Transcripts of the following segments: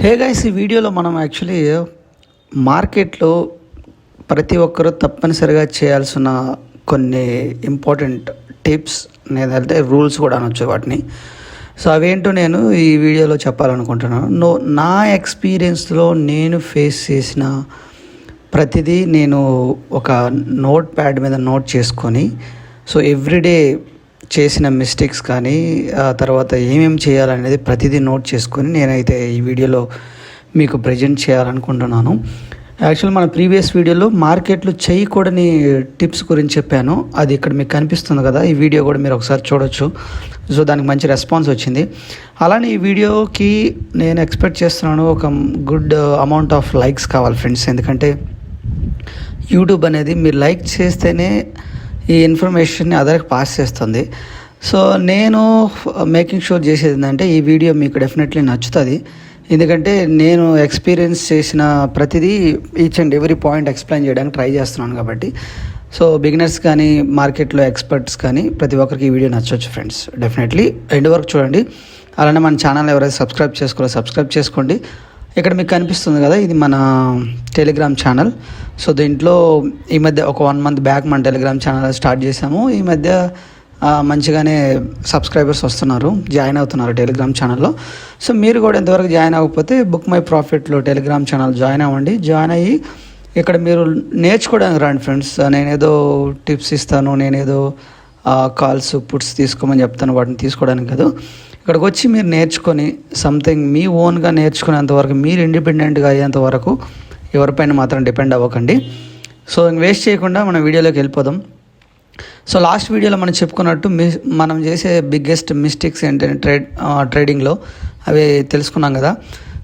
Hey guys, ఈ వీడియోలో మనం యాక్చువల్లీ మార్కెట్లో ప్రతి ఒక్కరూ తప్పనిసరిగా చేయాల్సిన కొన్ని ఇంపార్టెంట్ టిప్స్ లేదంటే రూల్స్ కూడా అనొచ్చు వాటిని. సో అవేంటో నేను ఈ వీడియోలో చెప్పాలనుకుంటున్నాను. నా ఎక్స్పీరియన్స్లో నేను ఫేస్ చేసిన ప్రతిదీ నేను ఒక నోట్ ప్యాడ్ మీద నోట్ చేసుకొని, సో ఎవ్రీడే చేసిన మిస్టేక్స్ కానీ తర్వాత ఏమేమి చేయాలనేది ప్రతిదీ నోట్ చేసుకొని నేనైతే ఈ వీడియోలో మీకు ప్రజెంట్ చేయాలనుకుంటున్నాను. యాక్చువల్ మన ప్రీవియస్ వీడియోలో మార్కెట్లో చేయకూడని టిప్స్ గురించి చెప్పాను. అది ఇక్కడ మీకు కనిపిస్తుంది కదా, ఈ వీడియో కూడా మీరు ఒకసారి చూడొచ్చు. సో దానికి మంచి రెస్పాన్స్ వచ్చింది. అలానే ఈ వీడియోకి నేను ఎక్స్పెక్ట్ చేస్తున్నాను ఒక గుడ్ అమౌంట్ ఆఫ్ లైక్స్ కావాలి ఫ్రెండ్స్. ఎందుకంటే యూట్యూబ్ అనేది మీరు లైక్ చేస్తేనే ఈ ఇన్ఫర్మేషన్ని అదర్కి పాస్ చేస్తుంది. సో నేను మేకింగ్ షూర్ చేసేది ఏంటంటే ఈ వీడియో మీకు డెఫినెట్లీ నచ్చుతుంది. ఎందుకంటే నేను ఎక్స్పీరియన్స్ చేసిన ప్రతిదీ each and every point explain చేయడానికి ట్రై చేస్తున్నాను కాబట్టి. సో బిగినర్స్ కానీ మార్కెట్లో ఎక్స్పర్ట్స్ కానీ ప్రతి ఒక్కరికి ఈ వీడియో నచ్చవచ్చు ఫ్రెండ్స్. డెఫినెట్లీ ఎండ్ వరకు చూడండి. అలానే మన ఛానల్ ఎవరైతే సబ్స్క్రైబ్ చేసుకోండి. ఇక్కడ మీకు కనిపిస్తుంది కదా, ఇది మన టెలిగ్రామ్ ఛానల్. సో దీంట్లో ఈ మధ్య ఒక 1 month బ్యాక్ మన టెలిగ్రామ్ ఛానల్ స్టార్ట్ చేసాము. ఈ మధ్య మంచిగానే సబ్స్క్రైబర్స్ వస్తున్నారు, జాయిన్ అవుతున్నారు టెలిగ్రామ్ ఛానల్లో. సో మీరు కూడా ఎంతవరకు జాయిన్ అవ్వకపోతే బుక్ మై ప్రాఫిట్లో టెలిగ్రామ్ ఛానల్ జాయిన్ అవ్వండి. జాయిన్ అయ్యి ఇక్కడ మీరు నేర్చుకోవడానికి రండి ఫ్రెండ్స్. నేనేదో టిప్స్ ఇస్తాను, నేనేదో కాల్స్ పుట్స్ తీసుకోమని చెప్తాను, వాటిని తీసుకోవడానికి కాదు. ఇక్కడికి వచ్చి మీరు నేర్చుకొని సంథింగ్ మీ ఓన్గా నేర్చుకునేంతవరకు, మీరు ఇండిపెండెంట్గా అయ్యేంత వరకు ఎవరిపైన మాత్రం డిపెండ్ అవ్వకండి. సో వేస్ట్ చేయకుండా మన వీడియోలోకి వెళ్ళిపోదాం. సో లాస్ట్ వీడియోలో మనం చెప్పుకున్నట్టు మనం చేసే బిగ్గెస్ట్ మిస్టేక్స్ ఏంటంటే ట్రేడింగ్లో అవి తెలుసుకున్నాం కదా.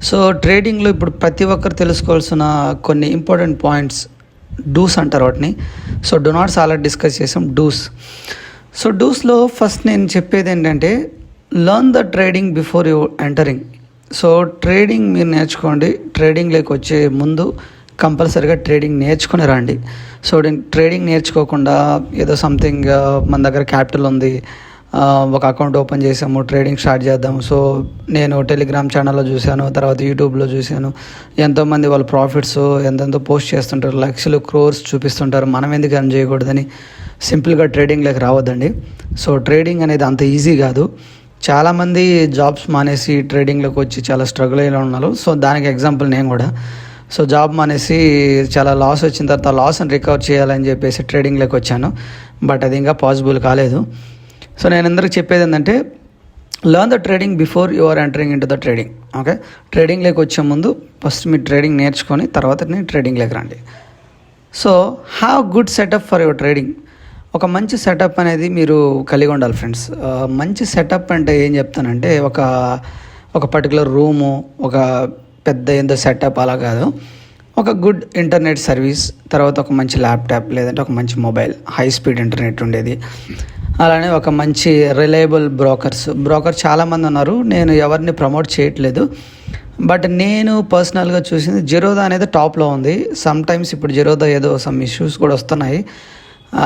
సో ట్రేడింగ్లో ఇప్పుడు ప్రతి ఒక్కరు తెలుసుకోవాల్సిన కొన్ని ఇంపార్టెంట్ పాయింట్స్, డూస్ అంటారు వాటిని. So do NATS already discuss చేసాం, డూస్. సో డూస్లో ఫస్ట్ నేను చెప్పేది ఏంటంటే learn the trading before you entering. So trading మీరు నేర్చుకోండి. ట్రేడింగ్లోకి వచ్చే ముందు కంపల్సరీగా ట్రేడింగ్ నేర్చుకుని రండి. సో ట్రేడింగ్ నేర్చుకోకుండా ఏదో సంథింగ్ మన దగ్గర క్యాపిటల్ ఉంది, ఒక అకౌంట్ ఓపెన్ చేసాము, ట్రేడింగ్ స్టార్ట్ చేద్దాము. సో నేను టెలిగ్రామ్ ఛానల్లో చూశాను, తర్వాత యూట్యూబ్లో చూశాను, ఎంతోమంది వాళ్ళ ప్రాఫిట్స్ ఎంతెంతో పోస్ట్ చేస్తుంటారు, లక్షలు క్రోర్స్ చూపిస్తుంటారు. మనం ఎందుకు ఎర్న్ చేయకూడదని సింపుల్గా ట్రేడింగ్లోకి రావద్దండి. సో ట్రేడింగ్ అనేది అంత ఈజీ కాదు. చాలామంది జాబ్స్ మానేసి ట్రేడింగ్లోకి వచ్చి చాలా స్ట్రగుల్ అయిన ఉన్నారు. సో దానికి ఎగ్జాంపుల్ నేను కూడా. సో జాబ్ మానేసి చాలా లాస్ వచ్చిన తర్వాత ఆ లాస్ని రికవర్ చేయాలని చెప్పేసి ట్రేడింగ్లోకి వచ్చాను. బట్ అది ఇంకా పాసిబుల్ కాలేదు. సో నేను అందరికి చెప్పేది ఏంటంటే learn the trading before you are entering into the trading. Okay, ట్రేడింగ్లోకి వచ్చే ముందు ఫస్ట్ మీరు ట్రేడింగ్ నేర్చుకొని తర్వాత నేను ట్రేడింగ్లోకి రండి. So have good setup for your trading. ఒక మంచి సెటప్ అనేది మీరు కలిగి ఉండాలి ఫ్రెండ్స్. మంచి సెటప్ అంటే ఏం చెప్తానంటే ఒక పర్టికులర్ రూము, ఒక పెద్ద ఏందో సెటప్ అలా కాదు. ఒక గుడ్ ఇంటర్నెట్ సర్వీస్, తర్వాత ఒక మంచి ల్యాప్టాప్ లేదంటే ఒక మంచి మొబైల్, హై స్పీడ్ ఇంటర్నెట్ ఉండేది. అలానే ఒక మంచి రిలయబుల్ బ్రోకర్ చాలామంది ఉన్నారు. నేను ఎవరిని ప్రమోట్ చేయట్లేదు. బట్ నేను పర్సనల్గా చూసింది జిరోదా అనేది టాప్లో ఉంది. సమ్ టైమ్స్ ఇప్పుడు జిరోదా ఏదో సమ్ ఇష్యూస్ కూడా వస్తున్నాయి,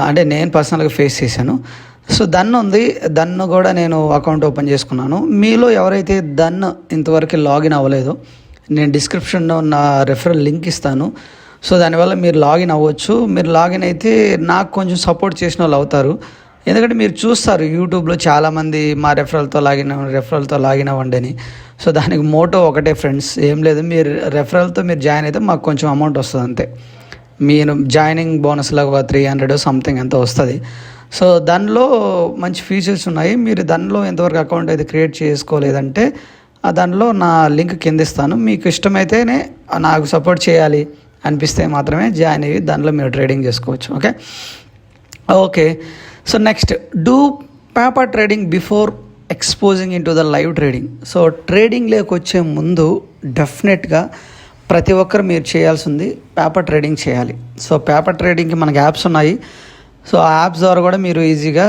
అంటే నేను పర్సనల్గా ఫేస్ చేశాను. సో దన్ను కూడా నేను అకౌంట్ ఓపెన్ చేసుకున్నాను. మీలో ఎవరైతే ఇంతవరకు లాగిన్ అవ్వలేదో నేను డిస్క్రిప్షన్లో నా రెఫరల్ లింక్ ఇస్తాను. సో దానివల్ల మీరు లాగిన్ అవ్వచ్చు. మీరు లాగిన్ అయితే నాకు కొంచెం సపోర్ట్ చేసిన వాళ్ళు అవుతారు. ఎందుకంటే మీరు చూస్తారు యూట్యూబ్లో చాలామంది మా రెఫరల్తో లాగిన్ అవ్వండి అని. సో దానికి మోటో ఒకటే ఫ్రెండ్స్, ఏం లేదు, మీరు రెఫరల్తో మీరు జాయిన్ అయితే మాకు కొంచెం అమౌంట్ వస్తుంది అంతే. మీరు జాయినింగ్ బోనస్ లాగా 300 సంథింగ్ ఎంత వస్తుంది. సో దానిలో మంచి ఫీచర్స్ ఉన్నాయి. మీరు దానిలో ఎంతవరకు అకౌంట్ అయితే క్రియేట్ చేసుకోలేదంటే దానిలో నా లింక్ కింద ఇస్తాను. మీకు ఇష్టమైతేనే నాకు సపోర్ట్ చేయాలి అనిపిస్తే మాత్రమే జాయిన్ అయ్యి దానిలో మీరు ట్రేడింగ్ చేసుకోవచ్చు. Okay. So next, do paper trading before exposing into the live trading. So ట్రేడింగ్లోకి వచ్చే ముందు డెఫినెట్గా ప్రతి ఒక్కరు మీరు చేయాల్సింది పేపర్ ట్రేడింగ్ చేయాలి. సో పేపర్ ట్రేడింగ్కి మనకి యాప్స్ ఉన్నాయి. సో ఆ యాప్స్ ద్వారా కూడా మీరు ఈజీగా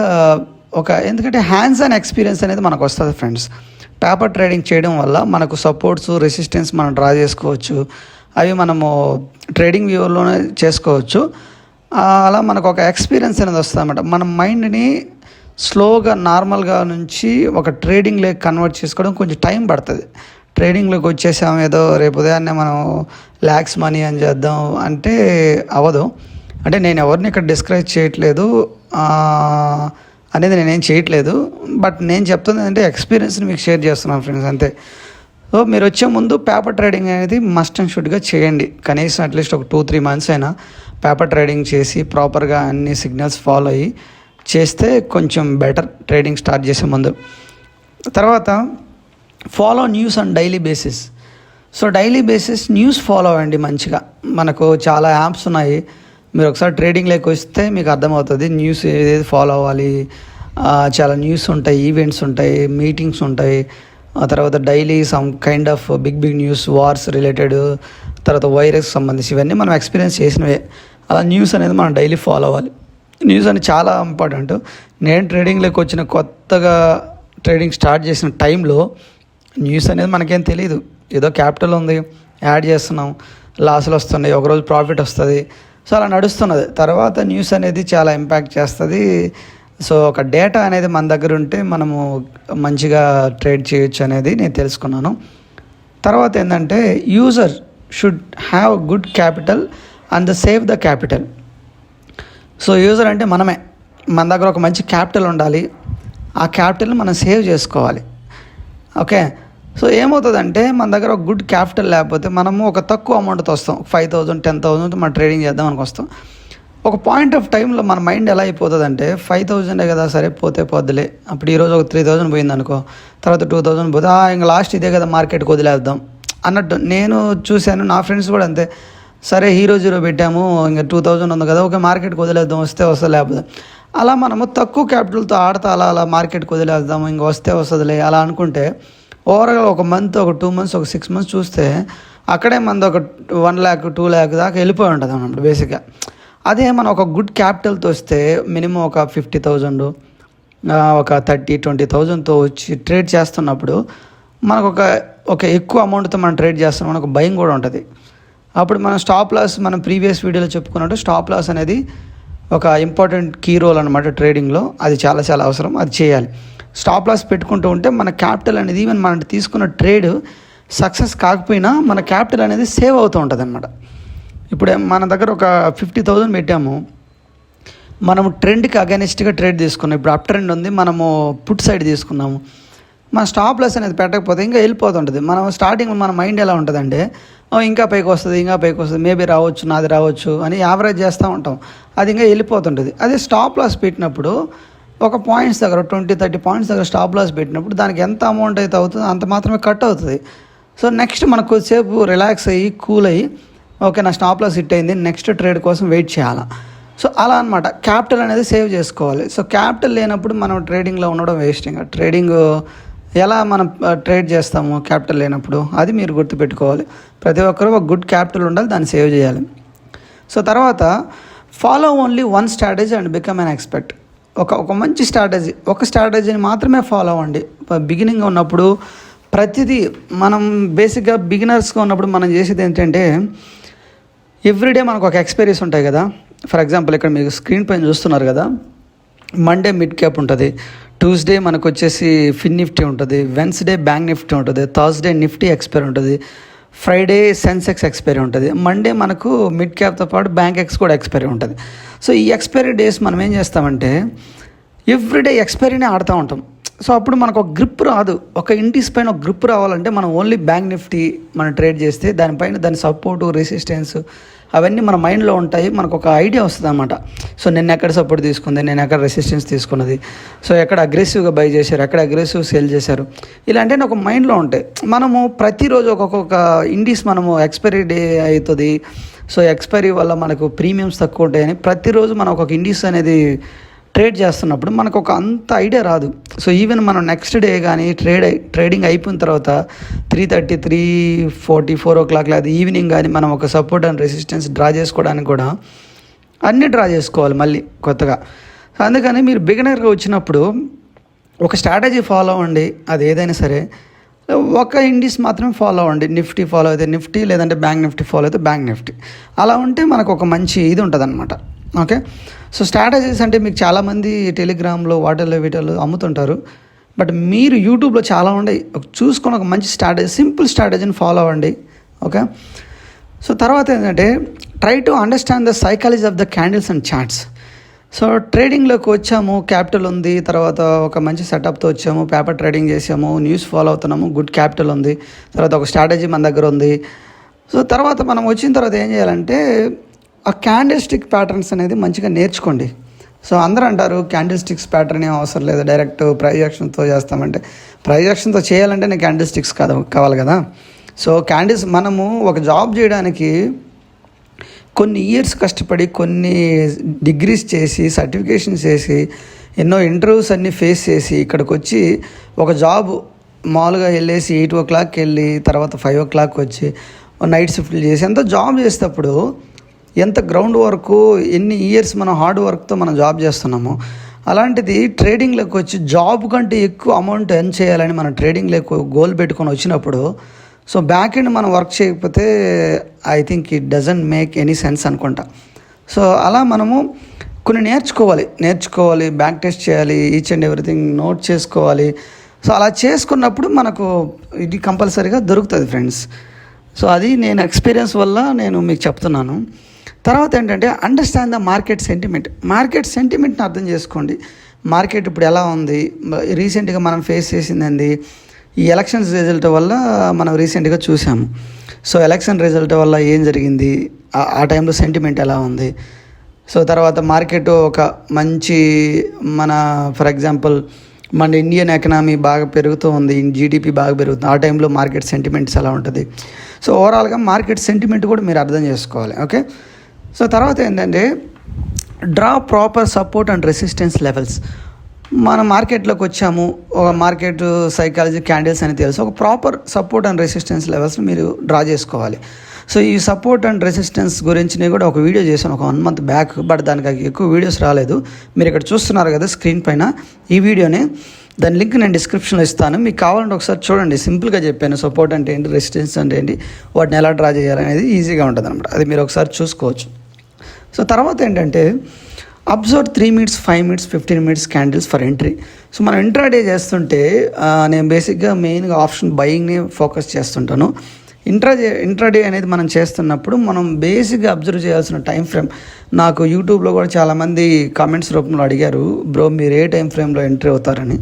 ఎందుకంటే హ్యాండ్స్ ఆన్ ఎక్స్పీరియన్స్ అనేది మనకు వస్తుంది ఫ్రెండ్స్. పేపర్ ట్రేడింగ్ చేయడం వల్ల మనకు సపోర్ట్స్, రెసిస్టెన్స్ మనం డ్రా చేసుకోవచ్చు. అవి మనము ట్రేడింగ్ వ్యూవర్లోనే చేసుకోవచ్చు. అలా మనకు ఒక ఎక్స్పీరియన్స్ అనేది వస్తుంది అన్నమాట. మన మైండ్ని స్లోగా నార్మల్గా నుంచి ఒక ట్రేడింగ్లోకి కన్వర్ట్ చేసుకోవడం కొంచెం టైం పడుతుంది. ట్రేడింగ్లోకి వచ్చేసాం, ఏదో రేపు ఉదయాన్నే మనం ల్యాక్స్ మనీ అని చేద్దాం అంటే అవ్వదు. అంటే నేను ఎవరిని ఇక్కడ డిస్కరేజ్ చేయట్లేదు అనేది నేనేం చేయట్లేదు. బట్ నేను చెప్తుంది ఏంటంటే ఎక్స్పీరియన్స్ని మీకు షేర్ చేస్తున్నాను ఫ్రెండ్స్, అంతే. సో మీరు వచ్చే ముందు పేపర్ ట్రేడింగ్ అనేది మస్ట్ అండ్ షుడ్గా చేయండి. కనీసం అట్లీస్ట్ ఒక 2-3 మంత్స్ అయినా పేపర్ ట్రేడింగ్ చేసి ప్రాపర్గా అన్ని సిగ్నల్స్ ఫాలో అయ్యి చేస్తే కొంచెం బెటర్ ట్రేడింగ్ స్టార్ట్ చేసే ముందు. తర్వాత follow news on daily basis. So daily basis news follow అవ్వండి మంచిగా. మనకు చాలా యాప్స్ ఉన్నాయి, మీరు ఒకసారి ట్రేడింగ్లోకి వస్తే మీకు అర్థమవుతుంది న్యూస్ ఏది ఫాలో అవ్వాలి. చాలా న్యూస్ ఉంటాయి, ఈవెంట్స్ ఉంటాయి, మీటింగ్స్ ఉంటాయి. ఆ తర్వాత daily some kind of big news, wars related, తర్వాత వైరస్ సంబంధించి ఇవన్నీ మనం ఎక్స్పీరియన్స్ చేసినవే. అలా న్యూస్ అనేది మనం డైలీ ఫాలో అవ్వాలి. న్యూస్ అనేది చాలా ఇంపార్టెంట్. నేను ట్రేడింగ్లోకి వచ్చిన కొత్తగా ట్రేడింగ్ స్టార్ట్ చేసిన టైంలో న్యూస్ అనేది మనకేం తెలియదు. ఏదో క్యాపిటల్ ఉంది, యాడ్ చేస్తున్నాం, లాసులు వస్తున్నాయి, ఒకరోజు ప్రాఫిట్ వస్తుంది, సో అలా నడుస్తున్నది. తర్వాత న్యూస్ అనేది చాలా ఇంపాక్ట్ చేస్తుంది. సో ఒక డేటా అనేది మన దగ్గర ఉంటే మనము మంచిగా ట్రేడ్ చేయొచ్చు అనేది నేను తెలుసుకున్నాను. తర్వాత ఏంటంటే user should have good capital and save the capital. So user అంటే మనమే, మన దగ్గర ఒక మంచి క్యాపిటల్ ఉండాలి, ఆ క్యాపిటల్ని మనం సేవ్ చేసుకోవాలి. ఓకే, సో ఏమవుతుందంటే మన దగ్గర ఒక గుడ్ క్యాపిటల్ లేకపోతే మనము ఒక తక్కువ అమౌంట్తో వస్తాం, 5,000 10,000 మనం ట్రేడింగ్ చేద్దాం అనుకు వస్తాం. ఒక పాయింట్ ఆఫ్ టైంలో మన మైండ్ ఎలా అయిపోతుందంటే 5,000 కదా, సరే పోతే పోద్దులే, అప్పుడు ఈరోజు ఒక 3,000 పోయింది అనుకో, తర్వాత 2,000 పోతే ఇంకా లాస్ట్ ఇదే కదా మార్కెట్కి వదిలేద్దాం అన్నట్టు. నేను చూశాను, నా ఫ్రెండ్స్ కూడా అంతే, సరే హీరో జీరో పెట్టాము, ఇంకా 2,000 ఉంది కదా, ఒక మార్కెట్కి వదిలేద్దాం, వస్తే లేకపోతే అలా మనము తక్కువ క్యాపిటల్తో ఆడతా అలా మార్కెట్కి వదిలేద్దాము, ఇంకా వస్తుందిలే అలా అనుకుంటే ఓవరాల్ ఒక మంత్, ఒక 2 months, ఒక 6 months చూస్తే అక్కడే మనది ఒక 1 lakh 2 lakh దాకా వెళ్ళిపోయి ఉంటుంది అన్నమాట బేసిక్గా. అదే మనం ఒక గుడ్ క్యాపిటల్తో వస్తే మినిమం ఒక 50,000 ఒక 30-20,000తో వచ్చి ట్రేడ్ చేస్తున్నప్పుడు మనకు ఒక ఎక్కువ అమౌంట్తో మనం ట్రేడ్ చేస్తున్నాం, మనకు భయం కూడా ఉంటుంది. అప్పుడు మనం స్టాప్ లాస్, మనం ప్రీవియస్ వీడియోలో చెప్పుకున్నట్టు స్టాప్ లాస్ అనేది ఒక ఇంపార్టెంట్ కీ రోల్ అనమాట ట్రేడింగ్లో. అది చాలా చాలా అవసరం, అది చేయాలి. స్టాప్ లాస్ పెట్టుకుంటూ ఉంటే మన క్యాపిటల్ అనేది, ఈవెన్ మనం తీసుకున్న ట్రేడ్ సక్సెస్ కాకపోయినా మన క్యాపిటల్ అనేది సేవ్ అవుతూ ఉంటుంది అనమాట. ఇప్పుడు మన దగ్గర ఒక 50,000 పెట్టాము, మనము ట్రెండ్కి అగైనెస్ట్గా ట్రేడ్ తీసుకున్నాం, ఇప్పుడు అప్ ట్రెండ్ ఉంది, మనము పుట్ సైడ్ తీసుకున్నాము, మన స్టాప్ లాస్ అనేది పెట్టకపోతే ఇంకా వెళ్ళిపోతుంటుంది. మనం స్టార్టింగ్ మన మైండ్ ఎలా ఉంటుందంటే ఇంకా పైకి వస్తుంది, మేబీ రావచ్చు, నాది రావచ్చు అని యావరేజ్ చేస్తూ ఉంటాం, అది ఇంకా వెళ్ళిపోతుంటుంది. అదే స్టాప్ లాస్ పెట్టినప్పుడు ఒక పాయింట్స్ దగ్గర 20-30 పాయింట్స్ దగ్గర స్టాప్ లాస్ పెట్టినప్పుడు దానికి ఎంత అమౌంట్ అయితే అవుతుందో అంత మాత్రమే కట్ అవుతుంది. సో నెక్స్ట్ మనకు కొద్దిసేపు రిలాక్స్ అయ్యి కూల్ అయ్యి ఓకే నా స్టాప్ లాస్ హిట్ అయింది, నెక్స్ట్ ట్రేడ్ కోసం వెయిట్ చేయాలి. సో అలా అనమాట క్యాపిటల్ అనేది సేవ్ చేసుకోవాలి. సో క్యాపిటల్ లేనప్పుడు మనం ట్రేడింగ్లో ఉండడం వేస్ట్. ఇంకా ట్రేడింగ్ ఎలా మనం ట్రేడ్ చేస్తాము క్యాపిటల్ లేనప్పుడు, అది మీరు గుర్తుపెట్టుకోవాలి. ప్రతి ఒక్కరూ ఒక గుడ్ క్యాపిటల్ ఉండాలి, దాన్ని సేవ్ చేయాలి. సో తర్వాత follow only one strategy and become an expert. ఒక మంచి స్ట్రాటజీ, ఒక స్ట్రాటజీని మాత్రమే ఫాలో అవ్వండి. బిగినింగ్ ఉన్నప్పుడు ప్రతిదీ మనం బేసిక్గా బిగినర్స్గా ఉన్నప్పుడు మనం చేసేది ఏంటంటే ఎవ్రీడే మనకు ఒక ఎక్స్పైరీస్ ఉంటాయి కదా. ఫర్ ఎగ్జాంపుల్ ఇక్కడ మీరు స్క్రీన్ పైన చూస్తున్నారు కదా, మండే మిడ్ క్యాప్ ఉంటుంది, ట్యూస్డే మనకు వచ్చేసి ఫిన్ నిఫ్టీ ఉంటుంది, వెన్స్డే బ్యాంక్ నిఫ్టీ ఉంటుంది, థర్స్డే నిఫ్టీ ఎక్స్పైరీ ఉంటుంది, ఫ్రైడే సెన్సెక్స్ ఎక్స్పైరీ ఉంటుంది, మండే మనకు మిడ్ క్యాప్తో పాటు బ్యాంక్ ఎక్స్ కూడా ఎక్స్పైరీ ఉంటుంది. సో ఈ ఎక్స్పైరీ డేస్ మనం ఏం చేస్తామంటే ఎవ్రీడే ఎక్స్పైరీనే ఆడుతూ ఉంటాం. సో అప్పుడు మనకు ఒక గ్రిప్ రాదు. ఒక ఇండీస్ పైన ఒక గ్రిప్ రావాలంటే మనం ఓన్లీ బ్యాంక్ నిఫ్టీ మనం ట్రేడ్ చేస్తే దానిపైన దాని సపోర్టు, రెసిస్టెన్స్ అవన్నీ మన మైండ్లో ఉంటాయి, మనకు ఒక ఐడియా వస్తుంది అన్నమాట. సో నేను ఎక్కడ సపోర్ట్ తీసుకుంది, నేను ఎక్కడ రెసిస్టెన్స్ తీసుకున్నది, సో ఎక్కడ అగ్రెసివ్గా బై చేశారు, ఎక్కడ అగ్రెసివ్ సేల్ చేశారు, ఇలాంటివి ఒక మైండ్లో ఉంటాయి. మనము ప్రతిరోజు ఒక్కొక్క ఇండీస్ మనము ఎక్స్పైరీ డే అవుతుంది, సో ఎక్స్పైరీ వల్ల మనకు ప్రీమియమ్స్ తక్కువ ఉంటాయని ప్రతిరోజు మనం ఒక ఇండీస్ అనేది ట్రేడ్ చేస్తున్నప్పుడు మనకు ఒక అంత ఐడియా రాదు. సో ఈవెన్ మనం నెక్స్ట్ డే కానీ ట్రేడింగ్ అయిపోయిన తర్వాత 3:30, 3:40, 4 o'clock అది ఈవినింగ్ కానీ మనం ఒక సపోర్ట్ అండ్ రెసిస్టెన్స్ డ్రా చేసుకోవడానికి కూడా అన్నీ డ్రా చేసుకోవాలి మళ్ళీ కొత్తగా. సో అందుకని మీరు బిగినర్గా వచ్చినప్పుడు ఒక స్ట్రాటజీ ఫాలో అవ్వండి, అది ఏదైనా సరే. ఒక ఇండీస్ మాత్రమే ఫాలో అవ్వండి. నిఫ్టీ ఫాలో అయితే నిఫ్టీ, లేదంటే బ్యాంక్ నిఫ్టీ ఫాలో అయితే బ్యాంక్ నిఫ్టీ. అలా ఉంటే మనకు ఒక మంచి ఇది ఉంటుంది అనమాట. ఓకే, సో స్ట్రాటజీస్ అంటే మీకు చాలామంది టెలిగ్రామ్లో వీటిల్లో అమ్ముతుంటారు. బట్ మీరు యూట్యూబ్లో చాలా ఉన్నాయి, చూసుకొని ఒక మంచి స్ట్రాటజీ, సింపుల్ స్ట్రాటజీని ఫాలో అవ్వండి. ఓకే. సో తర్వాత ఏంటంటే try to understand the psychology of the candles and charts. So ట్రేడింగ్లోకి వచ్చాము, క్యాపిటల్ ఉంది, తర్వాత ఒక మంచి సెటప్తో వచ్చాము, పేపర్ ట్రేడింగ్ చేసాము, న్యూస్ ఫాలో అవుతున్నాము, గుడ్ క్యాపిటల్ ఉంది, తర్వాత ఒక స్ట్రాటజీ మన దగ్గర ఉంది. సో తర్వాత మనం వచ్చిన తర్వాత ఏం చేయాలంటే ఆ క్యాండిల్ స్టిక్ ప్యాటర్న్స్ అనేది మంచిగా నేర్చుకోండి. సో అందరూ అంటారు క్యాండిల్ స్టిక్స్ ప్యాటర్న్ ఏం అవసరం లేదు, డైరెక్ట్ ప్రైస్ యాక్షన్తో చేస్తామంటే, ప్రైస్ యాక్షన్తో చేయాలంటే నేను క్యాండిల్ స్టిక్స్ కావాలి కదా. సో క్యాండిల్స్ మనము ఒక జాబ్ చేయడానికి కొన్ని ఇయర్స్ కష్టపడి, కొన్ని డిగ్రీస్ చేసి, సర్టిఫికేషన్స్ చేసి, ఎన్నో ఇంటర్వ్యూస్ అన్నీ ఫేస్ చేసి ఇక్కడికి వచ్చి ఒక జాబ్ మామూలుగా వెళ్ళేసి 8 o'clock వెళ్ళి తర్వాత 5 o'clock వచ్చి నైట్ షిఫ్ట్లు చేసి ఎంత జాబ్ చేసేటప్పుడు ఎంత గ్రౌండ్ వర్క్, ఎన్ని ఇయర్స్ మనం హార్డ్ వర్క్తో మనం జాబ్ చేస్తున్నాము. అలాంటిది ట్రేడింగ్లోకి వచ్చి జాబ్ కంటే ఎక్కువ అమౌంట్ ఎర్న్ చేయాలని మనం ట్రేడింగ్లోకి గోల్ పెట్టుకొని వచ్చినప్పుడు, సో బ్యాక్ ఎండ్ మనం వర్క్ చేయకపోతే I think it doesn't make any sense అనుకుంటా. సో అలా మనము కొన్ని నేర్చుకోవాలి, బ్యాక్ టెస్ట్ చేయాలి, ఈచ్ అండ్ ఎవ్రీథింగ్ నోట్ చేసుకోవాలి. సో అలా చేసుకున్నప్పుడు మనకు ఇది కంపల్సరీగా దొరుకుతుంది ఫ్రెండ్స్. సో అది నేను ఎక్స్పీరియన్స్ వల్ల నేను మీకు చెప్తున్నాను. తర్వాత ఏంటంటే అండర్స్టాండ్ ద మార్కెట్ సెంటిమెంట్ని అర్థం చేసుకోండి. మార్కెట్ ఇప్పుడు ఎలా ఉంది, రీసెంట్గా మనం ఫేస్ చేసింది ఈ ఎలక్షన్స్ రిజల్ట్ వల్ల మనం రీసెంట్గా చూసాము. సో ఎలక్షన్ రిజల్ట్ వల్ల ఏం జరిగింది, ఆ టైంలో సెంటిమెంట్ ఎలా ఉంది. సో తర్వాత మార్కెట్ ఒక మంచి ఫర్ ఎగ్జాంపుల్ మన ఇండియన్ ఎకనామీ బాగా పెరుగుతూ ఉంది, జీడిపి బాగా పెరుగుతుంది, ఆ టైంలో మార్కెట్ సెంటిమెంట్స్ ఎలా ఉంటుంది. సో ఓవరాల్గా మార్కెట్ సెంటిమెంట్ కూడా మీరు అర్థం చేసుకోవాలి. ఓకే. సో తర్వాత ఏంటంటే draw proper support and resistance levels. మనం మార్కెట్లోకి వచ్చాము, ఒక మార్కెట్ సైకాలజీ క్యాండిల్స్ అని తెలుసు, ఒక ప్రాపర్ సపోర్ట్ అండ్ రెసిస్టెన్స్ లెవెల్స్ని మీరు డ్రా చేసుకోవాలి. సో ఈ సపోర్ట్ అండ్ రెసిస్టెన్స్ గురించి నేను కూడా ఒక వీడియో చేశాను ఒక 1 month బ్యాక్, బట్ దానికి ఎక్కువ వీడియోస్ రాలేదు. మీరు ఇక్కడ చూస్తున్నారు కదా స్క్రీన్ పైన ఈ వీడియోనే, దాని లింక్ నేను డిస్క్రిప్షన్లో ఇస్తాను, మీకు కావాలంటే ఒకసారి చూడండి. సింపుల్గా చెప్పాను సపోర్ట్ అంటే ఏంటి, రెసిస్టెన్స్ అంటే ఏంటి, వాటిని ఎలా డ్రా చేయాలనేది ఈజీగా ఉంటుంది అనమాట. అది మీరు ఒకసారి చూసుకోవచ్చు. సో తర్వాత ఏంటంటే observe 3 minutes, 5 minutes, 15 minutes candles for entry. So మనం ఇంట్రాడే చేస్తుంటే నేను బేసిక్గా మెయిన్గా ఆప్షన్ బయింగ్ని ఫోకస్ చేస్తుంటాను. ఇంట్రాడే అనేది మనం చేస్తున్నప్పుడు మనం బేసిక్గా అబ్జర్వ్ చేయాల్సిన టైం ఫ్రేమ్, నాకు యూట్యూబ్లో కూడా చాలామంది కామెంట్స్ రూపంలో అడిగారు, బ్రో మీరు ఏ టైం ఫ్రేమ్లో ఎంట్రీ అవుతారని.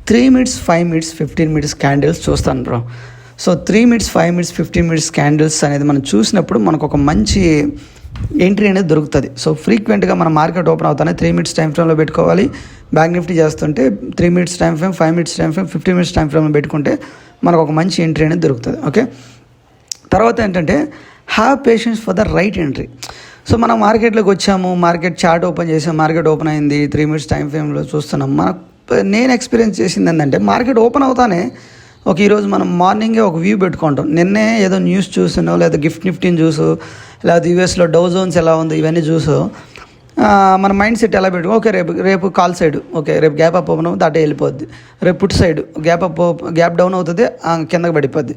3 minutes, 5 minutes, 15 minutes క్యాండిల్స్ చూస్తాను bro. So 3 minutes, 5 minutes, 15 minutes candles అనేది మనం చూసినప్పుడు మనకు ఒక మంచి ఎంట్రీ అనేది దొరుకుతుంది. సో ఫ్రీక్వెంట్గా మన మార్కెట్ ఓపెన్ అవుతానే 3 minutes టైం ఫ్రేమ్లో పెట్టుకోవాలి. బ్యాంక్ నిఫ్టీ చేస్తుంటే 3 minutes time frame, 5 minutes time frame, 15 minutes time ఫ్రేమ్లో పెట్టుకుంటే మనకు ఒక మంచి ఎంట్రీ అనేది దొరుకుతుంది. ఓకే. తర్వాత ఏంటంటే have patience for the right entry. So మనం మార్కెట్లోకి వచ్చాము, మార్కెట్ చార్ట్ ఓపెన్ చేసాం, మార్కెట్ ఓపెన్ అయింది, 3 minutes టైం ఫ్రేమ్లో చూస్తున్నాం. నేను ఎక్స్పీరియన్స్ చేసింది ఏంటంటే మార్కెట్ ఓపెన్ అవుతానే ఈరోజు మనం మార్నింగే ఒక వ్యూ పెట్టుకుంటాం. నిన్నే ఏదో న్యూస్ చూసానో, లేదా గిఫ్ట్ నిఫ్టీని చూసు, లేదా యూఎస్లో డౌ జోన్స్ ఎలా ఉంది ఇవన్నీ చూసు మన మైండ్ సెట్ ఎలా పెట్టుకో, ఓకే రేపు కాల్ సైడ్, ఓకే రేపు గ్యాప్ అప్ ఓపెన్ అవుతుంది అటే వెళ్ళిపోద్ది, రేపు పుట్ సైడ్ గ్యాప్ డౌన్ అవుతుంది కిందకి పడిపోద్ది.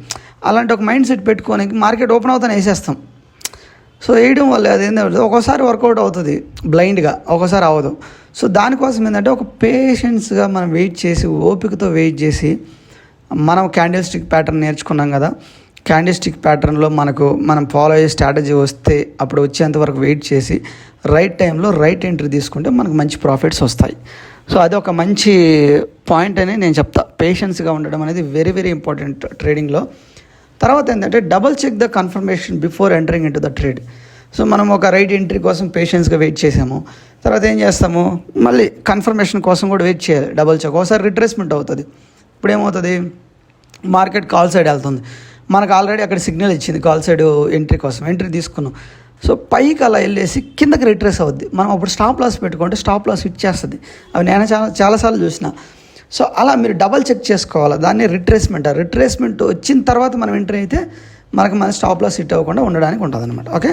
అలాంటి ఒక మైండ్ సెట్ పెట్టుకొని మార్కెట్ ఓపెన్ అవుతానే వేసేస్తాం. సో వేయడం వల్ల అదేంటంటే ఒక్కోసారి వర్కౌట్ అవుతుంది బ్లైండ్గా, ఒక్కోసారి అవ్వదు. సో దానికోసం ఏంటంటే ఒక పేషెన్స్గా మనం వెయిట్ చేసి, ఓపికతో వెయిట్ చేసి, మనం క్యాండిల్ స్టిక్ ప్యాటర్న్ నేర్చుకున్నాం కదా, క్యాండిల్ స్టిక్ ప్యాటర్న్లో మనం ఫాలో అయ్యే స్ట్రాటజీ వస్తే అప్పుడు వచ్చేంత వరకు వెయిట్ చేసి రైట్ టైంలో రైట్ ఎంట్రీ తీసుకుంటే మనకు మంచి ప్రాఫిట్స్ వస్తాయి. సో అది ఒక మంచి పాయింట్ అని నేను చెప్తా. పేషెన్స్గా ఉండడం అనేది వెరీ వెరీ ఇంపార్టెంట్ ట్రేడింగ్లో. తర్వాత ఏంటంటే double check the confirmation before entering into the trade. So మనం ఒక రైట్ ఎంట్రీ కోసం పేషెన్స్గా వెయిట్ చేసాము, తర్వాత ఏం చేస్తాము, మళ్ళీ కన్ఫర్మేషన్ కోసం కూడా వెయిట్ చేయాలి, డబల్ చెక్. ఒకసారి రిట్రేస్మెంట్ అవుతుంది, ఇప్పుడు ఏమవుతుంది, మార్కెట్ కాల్ సైడ్ వెళ్తుంది, మనకు ఆల్రెడీ అక్కడ సిగ్నల్ ఇచ్చింది కాల్ సైడ్ ఎంట్రీ కోసం, ఎంట్రీ తీసుకున్నాం. సో పైకి అలా వెళ్ళేసి కిందకి రిట్రేస్ అవుద్ది, మనం అప్పుడు స్టాప్ లాస్ పెట్టుకుంటే స్టాప్ లాస్ హిట్ చేస్తుంది. అవి నేను చాలాసార్లు చూసిన. సో అలా మీరు డబల్ చెక్ చేసుకోవాలి, దాన్ని రిట్రేస్మెంట్ వచ్చిన తర్వాత మనం ఎంట్రీ అయితే మనకు మన స్టాప్ లాస్ హిట్ అవ్వకుండా ఉండడానికి ఉంటుంది అనమాట. ఓకే,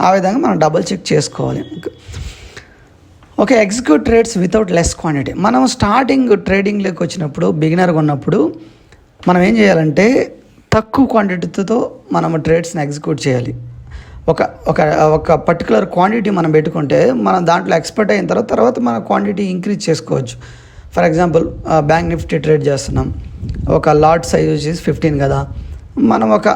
ఆ విధంగా మనం డబల్ చెక్ చేసుకోవాలి. Okay, execute trades without less quantity. మనం స్టార్టింగ్ ట్రేడింగ్లోకి వచ్చినప్పుడు, బిగినర్గా ఉన్నప్పుడు మనం ఏం చేయాలంటే తక్కువ క్వాంటిటీతో మనం ట్రేడ్స్ని ఎగ్జిక్యూట్ చేయాలి. ఒక పర్టికులర్ క్వాంటిటీ మనం పెట్టుకుంటే మనం దాంట్లో ఎక్స్పర్ట్ అయిన తర్వాత మన క్వాంటిటీ ఇంక్రీజ్ చేసుకోవచ్చు. For example bank Nifty trade చేస్తున్నాం, ఒక లాట్ సైజ్ వచ్చేసి 15 కదా, మనం ఒక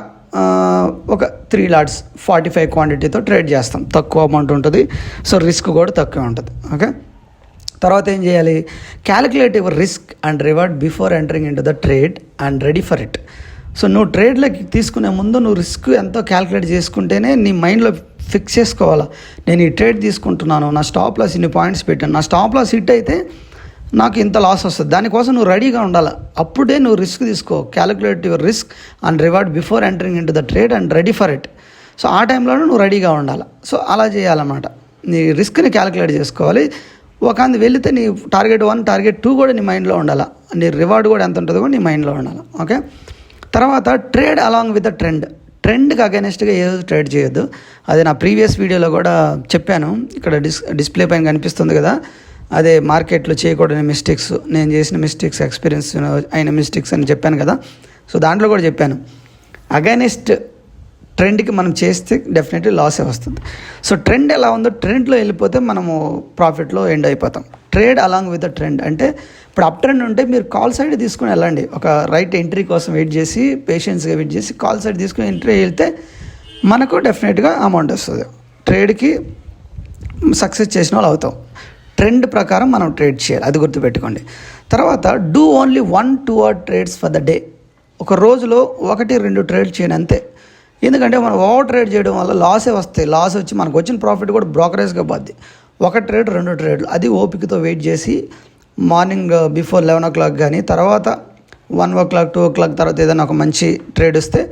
3 లాట్స్ 45 క్వాంటిటీతో ట్రేడ్ చేస్తాం. తక్కువ అమౌంట్ ఉంటుంది, సో రిస్క్ కూడా తక్కువ ఉంటుంది. ఓకే, తర్వాత ఏం చేయాలి? Calculate your risk and reward before entering into the trade and ready for it. So నువ్వు ట్రేడ్లోకి తీసుకునే ముందు నువ్వు రిస్క్ ఎంతో క్యాలిక్యులేట్ చేసుకుంటేనే నీ మైండ్లో ఫిక్స్ చేసుకోవాలా, నేను ఈ ట్రేడ్ తీసుకుంటున్నాను, నా స్టాప్ లాస్ ఇన్ని పాయింట్స్ పెట్టాను, నా స్టాప్ లాస్ హిట్ అయితే నాకు ఇంత లాస్ వస్తుంది, దానికోసం నువ్వు రెడీగా ఉండాలి. అప్పుడే నువ్వు రిస్క్ తీసుకో. Calculate your risk and reward before entering into the trade and ready for it. So ఆ టైంలోనే నువ్వు రెడీగా ఉండాలి. సో అలా చేయాలన్నమాట. నీ రిస్క్ని క్యాలిక్యులేట్ చేసుకోవాలి. ఒకంది వెళితే నీ టార్గెట్ 1 టార్గెట్ 2 కూడా నీ మైండ్లో ఉండాలి, నీ రివార్డ్ కూడా ఎంత ఉంటుందో కూడా నీ మైండ్లో ఉండాలి. ఓకే, తర్వాత ట్రేడ్ అలాంగ్ విత్ ద ట్రెండ్కి అగైనెస్ట్గా ఏదో ట్రేడ్ చేయొద్దు. అది నా ప్రీవియస్ వీడియోలో కూడా చెప్పాను. ఇక్కడ డిస్ప్లే పైన కనిపిస్తుంది కదా, అదే మార్కెట్లో చేయకూడని మిస్టేక్స్, నేను చేసిన మిస్టేక్స్, ఎక్స్పీరియన్స్ అయిన మిస్టేక్స్ అని చెప్పాను కదా. సో దాంట్లో కూడా చెప్పాను, అగైనెస్ట్ ట్రెండ్కి మనం చేస్తే డెఫినెట్లీ లాసే వస్తుంది. సో ట్రెండ్ ఎలా ఉందో ట్రెండ్లో వెళ్ళిపోతే మనము ప్రాఫిట్లో ఎండ్ అయిపోతాం. Trade along with the trend అంటే ఇప్పుడు అప్ ట్రెండ్ ఉంటే మీరు కాల్ సైడ్ తీసుకుని వెళ్ళండి. ఒక రైట్ ఎంట్రీ కోసం వెయిట్ చేసి పేషెన్స్గా వెయిట్ చేసి కాల్ సైడ్ తీసుకుని ఎంట్రీ వెళ్తే మనకు డెఫినెట్గా అమౌంట్ వస్తుంది. ట్రేడ్కి సక్సెస్ చేసిన వాళ్ళు అవుతాం. ట్రెండ్ ప్రకారం మనం ట్రేడ్ చేయాలి, అది గుర్తుపెట్టుకోండి. తర్వాత do only 1-2 trades for the day. ఒక రోజులో 1-2 ట్రేడ్ చేయండి అంతే. ఎందుకంటే మనం ఓవర్ ట్రేడ్ చేయడం వల్ల లాసే వస్తాయి. లాస్ వచ్చి మనకు వచ్చిన ప్రాఫిట్ కూడా బ్రోకరేజ్గా పోద్ది. 1 ట్రేడ్ 2 ట్రేడ్లు అది ఓపికతో వెయిట్ చేసి మార్నింగ్ బిఫోర్ 11 o'clock కానీ తర్వాత 1 o'clock 2 o'clock తర్వాత ఏదైనా ఒక మంచి ట్రేడ్ వస్తే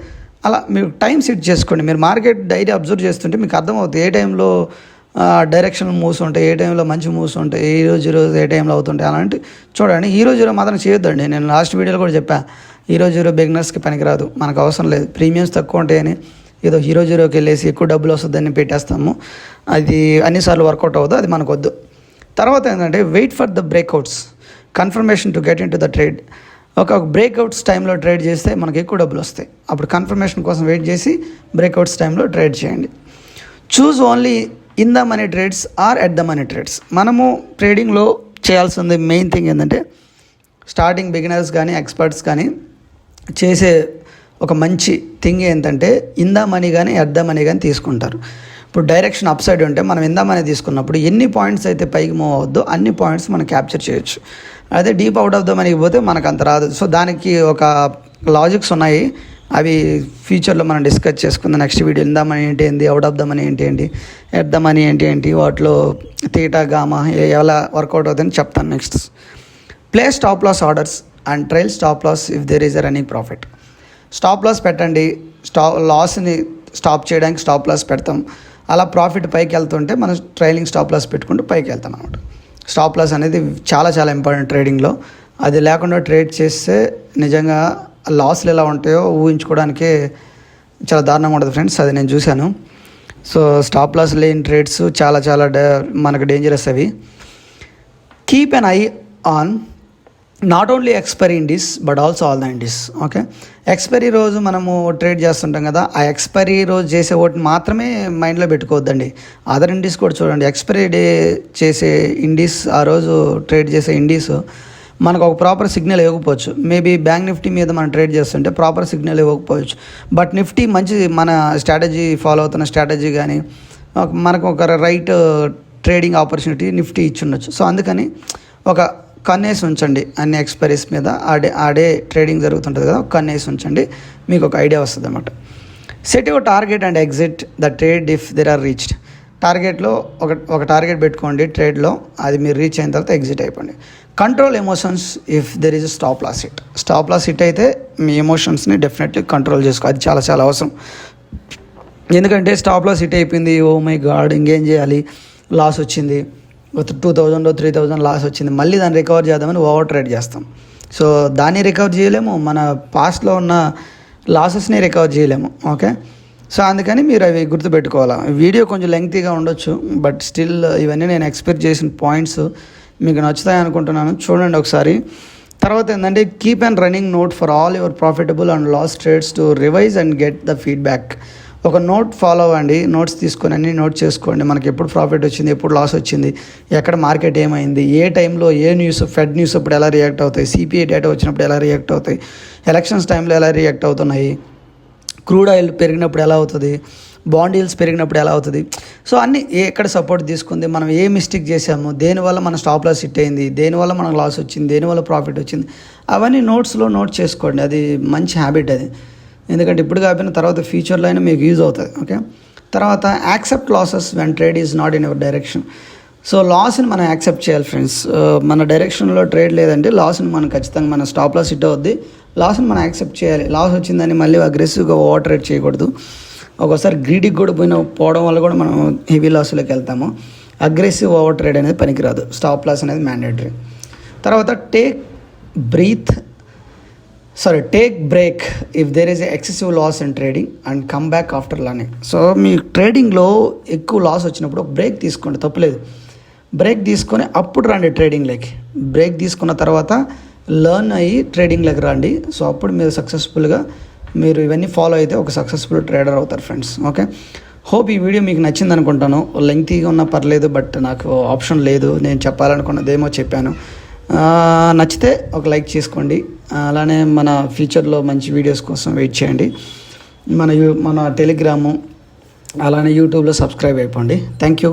అలా మీరు టైం సెట్ చేసుకోండి. మీరు మార్కెట్ డైలీ అబ్జర్వ్ చేస్తుంటే మీకు అర్థమవుతుంది ఏ టైంలో డైరెక్షనల్ మూవ్స్ ఉంటాయి, ఏ టైంలో మంచి మూవ్స్ ఉంటాయి, ఈరోజు ఏ టైంలో అవుతుంటాయి. అలాంటి చూడండి. ఈరోజు మాత్రం చేయొద్దండి. నేను లాస్ట్ వీడియోలో కూడా చెప్పాను, ఈరోజు బిగినర్స్కి పనికిరాదు, మనకు అవసరం లేదు. ప్రీమియమ్స్ తక్కువ ఉంటాయని ఏదో హీరోకి వెళ్ళేసి ఎక్కువ డబ్బులు వస్తుందని పెట్టేస్తాము, అది అన్నిసార్లు వర్కౌట్ అవ్వదు, అది మనకు వద్దు. తర్వాత ఏంటంటే wait for the breakouts confirmation to get into the trade. ఒక బ్రేక్అవుట్స్ టైంలో ట్రేడ్ చేస్తే మనకు ఎక్కువ డబ్బులు వస్తాయి. అప్పుడు కన్ఫర్మేషన్ కోసం వెయిట్ చేసి బ్రేక్అవుట్స్ టైంలో ట్రేడ్ చేయండి. Choose only in the money trades or at the money trades. మనము ట్రేడింగ్లో చేయాల్సింది మెయిన్ థింగ్ ఏంటంటే స్టార్టింగ్ బిగినర్స్ కానీ ఎక్స్పర్ట్స్ కానీ చేసే ఒక మంచి థింగ్ ఏంటంటే ఇన్ ద మనీ కానీ ఎట్ ద మనీ కానీ తీసుకుంటారు. ఇప్పుడు డైరెక్షన్ అప్ సైడ్ ఉంటే మనం ఇన్ ద మనీ తీసుకున్నప్పుడు ఎన్ని పాయింట్స్ అయితే పైకి మూవ్ అవద్దో అన్ని పాయింట్స్ మనం క్యాప్చర్ చేయొచ్చు. అదే డీప్ అవుట్ ఆఫ్ ద మనీకి పోతే మనకు అంత రాదు. సో దానికి ఒక లాజిక్స్ ఉన్నాయి, అవి ఫ్యూచర్లో మనం డిస్కస్ చేసుకుందాం next video. In the money ఏంటి ఏంటి, అవుట్ ఆఫ్ ద మనీ ఏంటి ఏంటి, ఎట్ ద మనీ ఏంటి ఏంటి, వాటిలో తీటా గామా ఎలా వర్కౌట్ అవుతుందని చెప్తాను next. Play stop loss orders and trail stop loss if there is a running profit. Stop loss పెట్టండి, లాస్ని స్టాప్ చేయడానికి స్టాప్ లాస్ పెడతాం. అలా ప్రాఫిట్ పైకి వెళ్తుంటే మనం ట్రైలింగ్ స్టాప్ లాస్ పెట్టుకుంటూ పైకి వెళ్తాం అనమాట. స్టాప్ లాస్ అనేది చాలా చాలా ఇంపార్టెంట్ ట్రేడింగ్లో. అది లేకుండా ట్రేడ్ చేస్తే నిజంగా లాస్లు ఎలా ఉంటాయో ఊహించుకోవడానికే చాలా దారుణంగా ఉంటుంది ఫ్రెండ్స్, అది నేను చూశాను. సో స్టాప్ లాస్ లేని ట్రేడ్స్ చాలా చాలా మనకు డేంజరస్ అవి. Keep an I on not only expiry Indies but also all the Indies. Okay, expiry రోజు మనము ట్రేడ్ చేస్తుంటాం కదా, ఆ ఎక్స్పైరీ రోజు చేసే ఓటిని మాత్రమే మైండ్లో పెట్టుకోవద్దండి. అదర్ ఇండీస్ కూడా చూడండి. ఎక్స్పైరీ డే చేసే ఇండీస్, ఆ రోజు ట్రేడ్ చేసే ఇండీస్ మనకు ఒక ప్రాపర్ సిగ్నల్ ఇవ్వకపోవచ్చు. మేబీ బ్యాంక్ నిఫ్టీ మీద మనం ట్రేడ్ చేస్తుంటే ప్రాపర్ సిగ్నల్ ఇవ్వకపోవచ్చు, బట్ నిఫ్టీ మంచి మన స్ట్రాటజీ ఫాలో అవుతున్న స్ట్రాటజీ కానీ మనకు ఒక రైట్ ట్రేడింగ్ ఆపర్చునిటీ నిఫ్టీ ఇచ్చి ఉండొచ్చు. సో అందుకని ఒక కన్నేసి ఉంచండి అన్ని ఎక్స్పైరీస్ మీద. ఆ డే ట్రేడింగ్ జరుగుతుంటుంది కదా, కన్నేసి ఉంచండి, మీకు ఒక ఐడియా వస్తుంది అనమాట. Set your target and exit the trade if there are reached. టార్గెట్లో ఒక టార్గెట్ పెట్టుకోండి ట్రేడ్లో, అది మీరు రీచ్ అయిన తర్వాత ఎగ్జిట్ అయిపోండి. Control emotions if there is stop loss hit. Stop loss hit అయితే మీ ఎమోషన్స్ని డెఫినెట్లీ కంట్రోల్ చేసుకో, అది చాలా చాలా అవసరం. ఎందుకంటే స్టాప్ లాస్ హిట్ అయిపోయింది, ఓ మై గాడ్ ఇంకేం చేయాలి, లాస్ వచ్చింది, 2,000 3,000 లాస్ వచ్చింది, మళ్ళీ దాన్ని రికవర్ చేద్దామని ఓవర్ ట్రేడ్ చేస్తాం. సో దాన్ని రికవర్ చేయలేము, మన పాస్ట్లో ఉన్న లాసెస్ని రికవర్ చేయలేము. ఓకే, సో అందుకని మీరు అవి గుర్తుపెట్టుకోవాలి. వీడియో కొంచెం లెంగ్తీగా ఉండొచ్చు, బట్ స్టిల్ ఇవన్నీ నేను ఎక్స్పెక్ట్ చేసిన పాయింట్స్ మీకు నచ్చుతాయి అనుకుంటున్నాను. చూడండి ఒకసారి. తర్వాత ఏంటంటే keep and running note for all your profitable and loss trades to revise and get the feedback. ఒక నోట్ ఫాలో అవ్వండి, నోట్స్ తీసుకొని అన్ని నోట్ చేసుకోండి. మనకి ఎప్పుడు ప్రాఫిట్ వచ్చింది, ఎప్పుడు లాస్ వచ్చింది, ఎక్కడ మార్కెట్ ఏమైంది, ఏ టైంలో ఏ న్యూస్, ఫెడ్ న్యూస్ అప్పుడు ఎలా రియాక్ట్ అవుతాయి, సిపిఐ డేటా వచ్చినప్పుడు ఎలా రియాక్ట్ అవుతాయి, ఎలక్షన్స్ టైంలో ఎలా రియాక్ట్ అవుతున్నాయి, క్రూడ్ ఆయిల్ పెరిగినప్పుడు ఎలా అవుతుంది, బాండ్ ఈల్స్ పెరిగినప్పుడు ఎలా అవుతుంది. సో అన్నీ ఎక్కడ సపోర్ట్ తీసుకుంది, మనం ఏ మిస్టేక్ చేసాము, దేనివల్ల మన స్టాప్ లాస్ హిట్ అయింది, దేనివల్ల మనకు లాస్ వచ్చింది, దేనివల్ల ప్రాఫిట్ వచ్చింది, అవన్నీ నోట్స్లో నోట్ చేసుకోండి. అది మంచి హ్యాబిట్ అది. ఎందుకంటే ఇప్పుడు కాకపోయినా తర్వాత ఫ్యూచర్లో అయినా మీకు యూజ్ అవుతుంది. ఓకే, తర్వాత accept losses when trade is not in your direction. So లాస్ని మనం యాక్సెప్ట్ చేయాలి ఫ్రెండ్స్. మన డైరెక్షన్లో ట్రేడ్ లేదంటే లాస్ని మనం ఖచ్చితంగా మన స్టాప్ లాస్ హిట్ అవుద్ది. లాస్ని మనం యాక్సెప్ట్ చేయాలి. లాస్ వచ్చిందని మళ్ళీ అగ్రెసివ్గా ఓవర్ ట్రేడ్ చేయకూడదు. ఒక్కోసారి గ్రీడీకి కూడా పోవడం వల్ల కూడా మనం హెవీ లాస్లోకి వెళ్తాము. అగ్రెసివ్ ఓవర్ ట్రేడ్ అనేది పనికిరాదు. స్టాప్ లాస్ అనేది మ్యాండేటరీ. తర్వాత take break if there is excessive loss in trading and come back after learning. So మీ ట్రేడింగ్లో ఎక్కువ లాస్ వచ్చినప్పుడు ఒక బ్రేక్ తీసుకోండి, తప్పులేదు. బ్రేక్ తీసుకొని అప్పుడు రండి ట్రేడింగ్లోకి. బ్రేక్ తీసుకున్న తర్వాత లర్న్ అయ్యి ట్రేడింగ్లోకి రండి. సో అప్పుడు మీరు సక్సెస్ఫుల్గా మీరు ఇవన్నీ ఫాలో అయితే ఒక సక్సెస్ఫుల్ ట్రేడర్ అవుతారు ఫ్రెండ్స్. ఓకే, హోప్ ఈ వీడియో మీకు నచ్చింది అనుకుంటాను. లెంగ్తీగా ఉన్నా పర్లేదు, బట్ నాకు ఆప్షన్ లేదు, నేను చెప్పాలనుకున్నదేమో చెప్పాను. నచ్చితే ఒక లైక్ చేసుకోండి. అలానే మన ఫ్యూచర్లో మంచి వీడియోస్ కోసం వెయిట్ చేయండి. మన టెలిగ్రాము అలానే యూట్యూబ్లో సబ్స్క్రైబ్ అయిపోండి. Thank you.